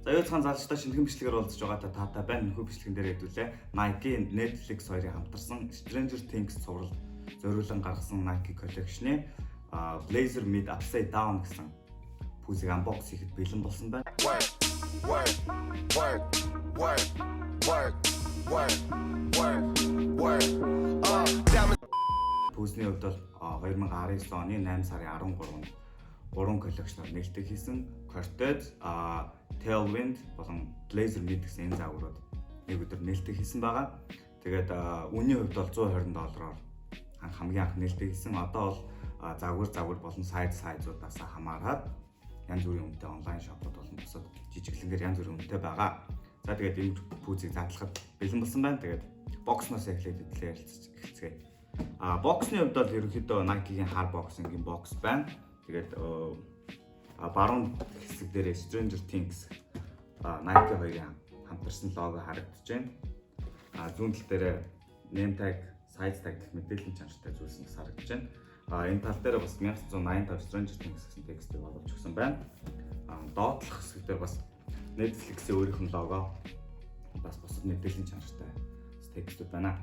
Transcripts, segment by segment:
За юу цаан залжтай шинэхэн бичлэгээр уулзж байгаа таатай байна. Нөхөө бичлэгэн дээр хэдүүлээ. Nike, Netflix хоёрын хамтарсан Stranger Things цуврал зориулан гаргасан Nike collection-ы Blazer Mid Upside Down гэсэн пүүсийг unbox хийхэд бэлэн болсон байна. Пүүсний хувьд бол 2019 оны 8 сарын 13-нд 3 коллекшноор нээлттэй хийсэн Cortez, Tailwind болон Blazer Mid гэсэн энэ загварууд нэг өдөр нээлттэй хийсэн байгаа. Тэгээд үнийн хувьд бол $120-оор хамгийн анх нээлттэй хийсэн. Одоо бол загвар болон сайзуудаас хамаарат янз бүрийн үнэтэй онлайн шопууд болон бусад жижиглэнгээр янз бүрийн үнэтэй байгаа. За тэгээд энэ пүүзийг задлахад бэлэн болсон байна. Тэгээд боксноос эхлээд эхэлцгээе. Боксны хувьд бол ерөнхийдөө Nike-гийн hard boxing-ийн бокс байна. Тэгээд баруун хэсэг дээр Stranger Things Nike хоёрын хамтарсан лого харагдаж байна. Зүүн тал дээр name tag, size tag гэх мэдээллийн чанартай зүйлс бас харагдаж байна. Энэ тал дээр бас 1985 Stranger Things гэсэн текстийг оруулж өгсөн байна. Доотлох хэсэг дээр бас Netflix-ийн өөрийнх нь лого бас бусад мэдээллийн чанартай текстүүд байна.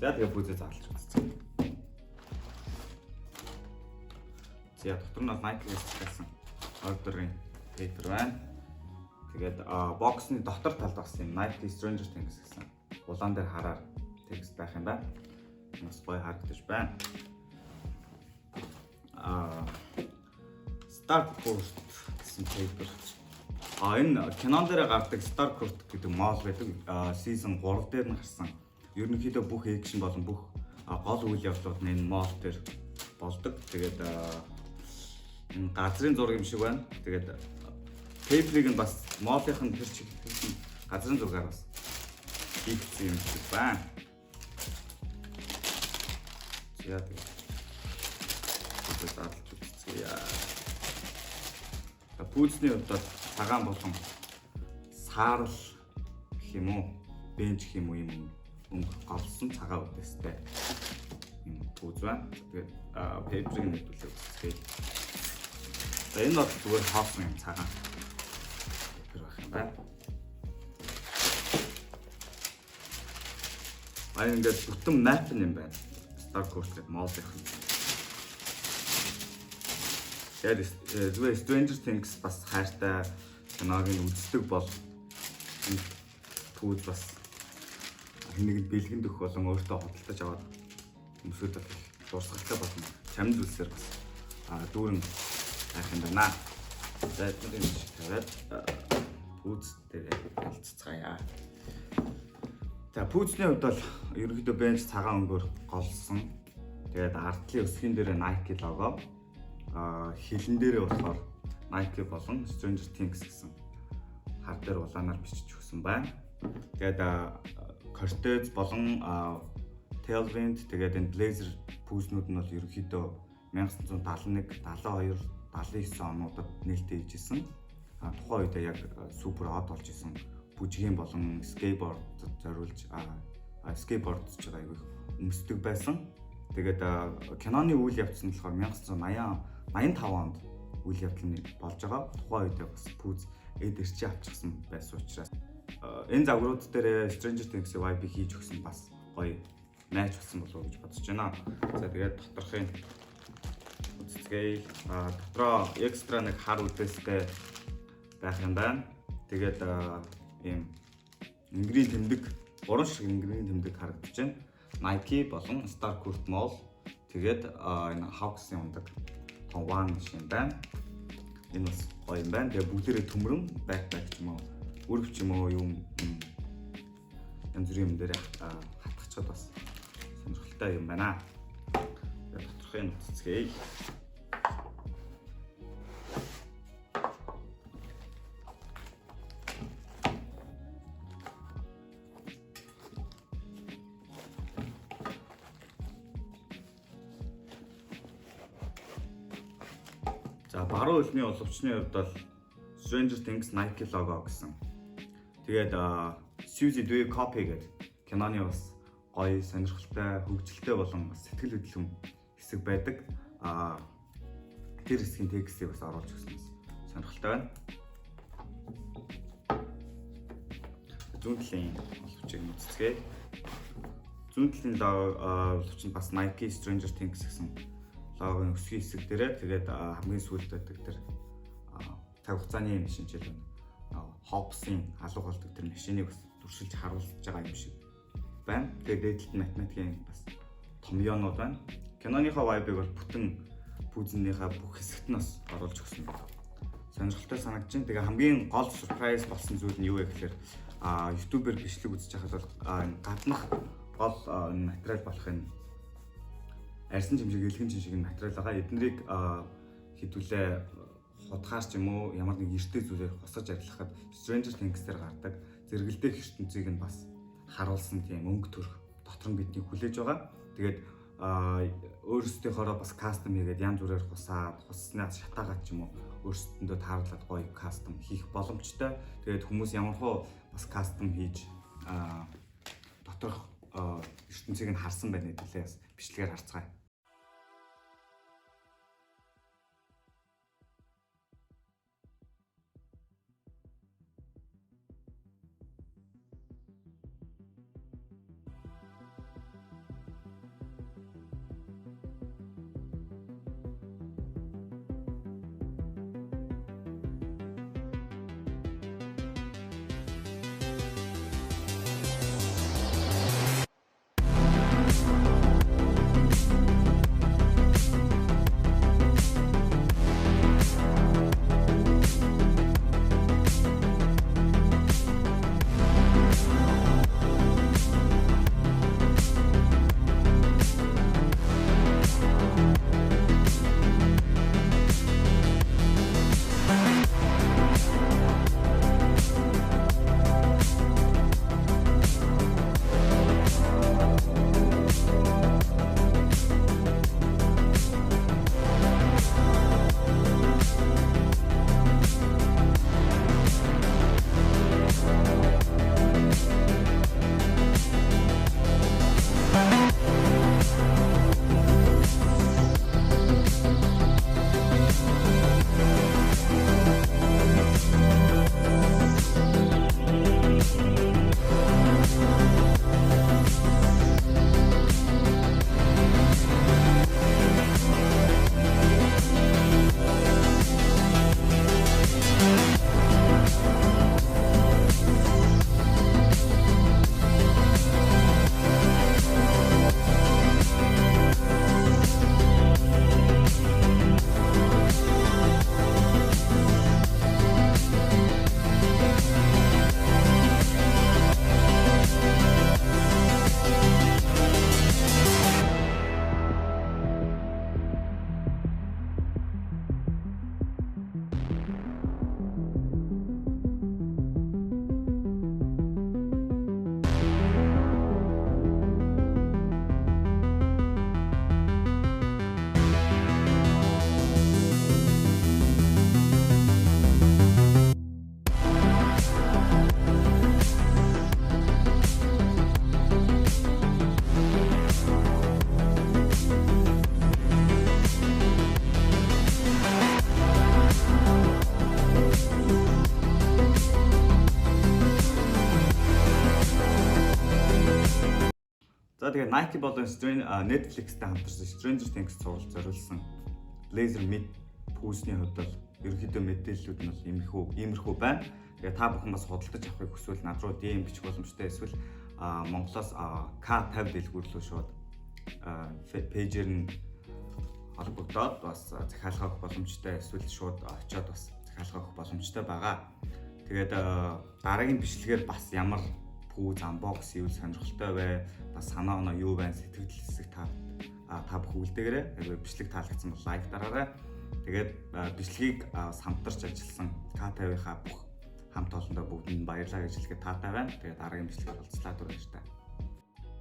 За тэгээ пүүзээ заалж үзье. За дотор нь Nike-гээс хийсэн ордерын пейпер байна. Тэгээд боксны дотор талд бас юм Nike Stranger Things гэсэн улаан дээр хараар текст байх юм байна. Бас гоё харагдаж байна. Star Court гэсэн пейпер. Энэ кинон дээр гардаг Star Court гэдэг мол байдаг. Season 3 дээр нь гарсан. Ерөнхийдөө бүх экшн болон бүх гол үйл явдлууд нь энэ мол дээр болдог. Тэгээд энэ газрын зураг юм шиг байна. Тэгээд пейперийг нь бас молынх нь тэр чиглэлийн газрын зургаар бас хийгдсэн юм шиг байна. За тэгээд задлж үзье. Пүүзний хувьд бол цагаан болон саарл гэх юм уу, бенч гэх юм уу юм өнгө голсон цагаан үдээстэй юм пүүз байна. Тэгээд пейперийг нь хэвлүүлээ үзье. За энэ бол зүгээр хоосон юм цагаан пейпер байх юм байна. Ингээд бүтэн map юм байна. Star Court гэдэг молынх нь. Тэгээд зүгээр Stranger Things бас хайртай киног нь үздэг бол энэ пүүз бас хэнийг бэлгэнд өгөх болон өөртөө худалдаж аваад өмсөд дурсгалтай болно. Чамд зүйлсээр бас дүүрэн байх юм байна. За энэ шиг тавиад пүүз дээр хэлцгаая. За пүүзний хувьд бол ерөнхийдөө бенч цагаан өнгөөр голсон. Тэгээд ардлын өсгөн дээр Nike лого, хилэн дээрээ болохоор Nike болон Stranger Things гэсэн хар дээр улаанаар бичиж өгсөн байна. Тэгээд Cortez болон Tailwind тэгээд энэ Blazer пүүзнүүд нь бол ерөнхийдөө 1971, 72, 79 онуудад нээлттэй хийжсэн. Тухайн үед яг супер од болж исэн бүжгийн болон скейтборд зориулж скейтбордж байгаа айгүй өмсдөг байсан. Тэгээд киноны үйл явц нь болохоор 1985 онд үйл явдал нь болж байгаа. Тухайн үед бас пүүз эдэрчи авчихсан байсан учраас энэ загварууд дээр Stranger Things-ийн vibe хийж өгсөн бас гоё match болсон болов уу гэж бодож байна. За тэгээд доторхын үзцгээе. Дотроо экстра нэг хар үдээстэй байх юм байна. Тэгээд ийм ингрийн тэмдэг, гурван шиг ингрийн тэмдэг харагдаж байна. Nike болон Star Court Mall. Тэгээд энэ Hawks-ийн ундаг том one шиг байна. Энэ бас гоё юм байна. Тэгээд бүгдээрээ төмрөн backpack ч юм уу, үргэлж ч юм уу юм янз бүрийн юм дээр хатгахчаад бас сонирхолтой юм байна. Тэгээд доторхын үзцгээе. За баруун хөлний уловчны хувьд бол Stranger Things Nike logo гэсэн. Тэгээд Suzy Do You Copy гэдэг киноны бас гоё, сонирхолтой, хөгжилтэй болон сэтгэл хөдлөм хэсэг байдаг. Тэр хэсгийн текстийг бас оруулж өгсөн сонирхолтой байна. зүүн талын хөвчийг үзцгээе. Зүүн талын логч нь бас Nike Stranger Things гэсэн логоны өсгийн хэсэг дээрээ тэгээд хамгийн сүүлд байдаг тэр цаг хугацааны шинжил байна. Hobbes-ийн алуу болдог тэр машиныг бас туршилж харуулж байгаа юм шиг байна. Тэгээд дээдлэлт математикийн бас том юунууд байна. Киноныхоо vibe-ыг бол бүтэн пүүзнийхаа бүх хэсэгт нь бас оруулж өгсөн. Сонирхолтой санагдаж байна. Тэгээ хамгийн гол surprise болсон зүйл нь юу вэ гэхээр YouTube-ээр бичлэг үзэж байхад бол гаднах гол материал болох энэ арьсан жимшиг, элхэн жимшиг материал байгаа. Эднэрийг хэдүүлээ хутгаарч юм уу ямар нэг эртний зүйлээр хусаж ажиллахад Stranger Things дээр гардаг зэрэгэлдэх ертөнцийг нь бас харуулсан тийм өнгө төрх дотор нь бидний хүлээж байгаа. Тэгээд өөрсдийнхоороо бас кастом хийгээд янз бүрээр хуснаас шатаагаад ч юм уу өөрсдөндөө тааруулаад гоё кастом хийх боломжтой. Тэгээд хүмүүс ямархуу бас кастом хийж доторх ертөнцийг нь харсан байна гэдэлээ бас бичлэгээр харцгаая. За тэгээд Nike болон Netflix-тэй хамтарсан Stranger Things цуврал зориулсан Laser Mid пүүсний хувьд бол ерөнхийдөө мэдээллүүд нь бол иймэрхүү байна. Тэгээд та бүхэн бас худалдаж авахыг хүсвэл над руу DM бичих боломжтой. Эсвэл Монголоос K50 дэлгүүр рүү шууд пэйжээр нь холбогдоод бас захиалгах боломжтой. Эсвэл шууд очиод бас захиалгах боломжтой байгаа. Тэгээд дараагийн бичлэгээр бас ямар пүүз unbox юу сонирхолтой бай, бас санаа оноо юу байна, сэтгэл хэсэг та бүхэн үлдээгээрэй. Бичлэг таалагдсан бол лайк дараарай. Тэгээд бичлэгийг хамтарч ажилласан K50-ийнхаа бүх хамт олондоо бүгдэнд баярлалаа гэж хэлэхэд таатай байна. Тэгээд дараагийн бичлэгээр уулзлаа. Түр баярлалаа.